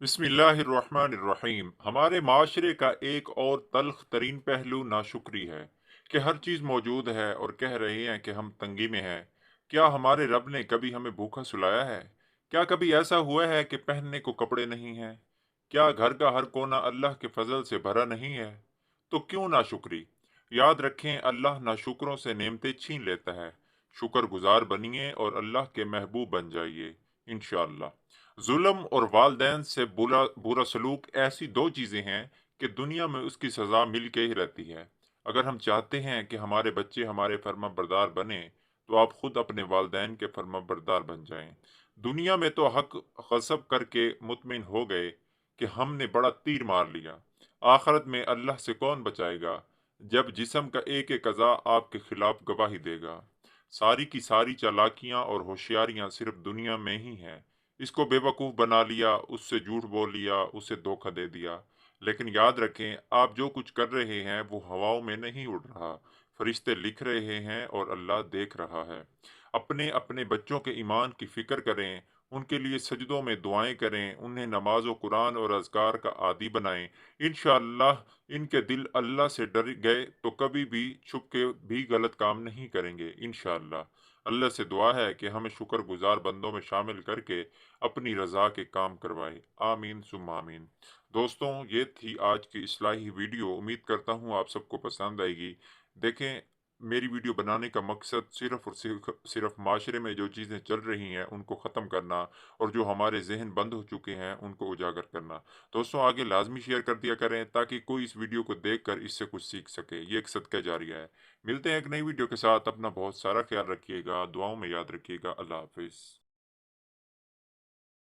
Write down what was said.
बिस्मिल्लाहिर्रहमानिर्रहीम। हमारे माशरे का एक और तल्ख तरीन पहलू नाशुक्री है कि हर चीज़ मौजूद है और कह रहे हैं कि हम तंगी में हैं। क्या हमारे रब ने कभी हमें भूखा सुलाया है? क्या कभी ऐसा हुआ है कि पहनने को कपड़े नहीं हैं? क्या घर का हर कोना अल्लाह के फजल से भरा नहीं है? तो क्यों नाशुक्री? याद रखें, अल्लाह नाशुकरों से नेमतें छीन लेता है। शुक्र गुजार बनिए और अल्लाह के महबूब बन जाइए, इंशाअल्लाह। जुल्म और वालदैन से बुरा बुरा सलूक ऐसी दो चीज़ें हैं कि दुनिया में उसकी सज़ा मिल के ही रहती है। अगर हम चाहते हैं कि हमारे बच्चे हमारे फर्मा बरदार बने, तो आप खुद अपने वालदैन के फर्मा बरदार बन जाएं। दुनिया में तो हक गसब करके मुतमिन हो गए कि हमने बड़ा तीर मार लिया। आखरत में अल्लाह से कौन बचाएगा, जब जिस्म का एक अज़ा आपके खिलाफ गवाही देगा। सारी की सारी चालाकियां और होशियारियां सिर्फ दुनिया में ही हैं। इसको बेवकूफ़ बना लिया, उससे झूठ बोल लिया, उसे धोखा दे दिया। लेकिन याद रखें, आप जो कुछ कर रहे हैं वो हवाओं में नहीं उड़ रहा। फरिश्ते लिख रहे हैं और अल्लाह देख रहा है। अपने अपने बच्चों के ईमान की फ़िक्र करें, उनके लिए सजदों में दुआएं करें, उन्हें नमाज व कुरान और अज़कार का आदी बनाएं। इंशाअल्लाह इनके दिल अल्लाह से डर गए तो कभी भी छुप के भी गलत काम नहीं करेंगे, इंशाअल्लाह। अल्लाह से दुआ है कि हमें शुक्रगुजार बंदों में शामिल करके अपनी रज़ा के काम करवाए। आमीन सुम्मा आमीन। दोस्तों, ये थी आज की इस्लाही वीडियो। उम्मीद करता हूँ आप सबको पसंद आएगी। देखें, मेरी वीडियो बनाने का मकसद सिर्फ़ और सिर्फ़ माशरे में जो चीज़ें चल रही हैं उनको ख़त्म करना और जो हमारे ज़हन बंद हो चुके हैं उनको उजागर करना। दोस्तों, आगे लाज़मी शेयर कर दिया करें ताकि कोई इस वीडियो को देखकर इससे कुछ सीख सके। ये एक सदका जारिया है। मिलते हैं एक नई वीडियो के साथ। अपना बहुत सारा ख्याल रखिएगा, दुआओं में याद रखिएगा। अल्लाह हाफ़िज़।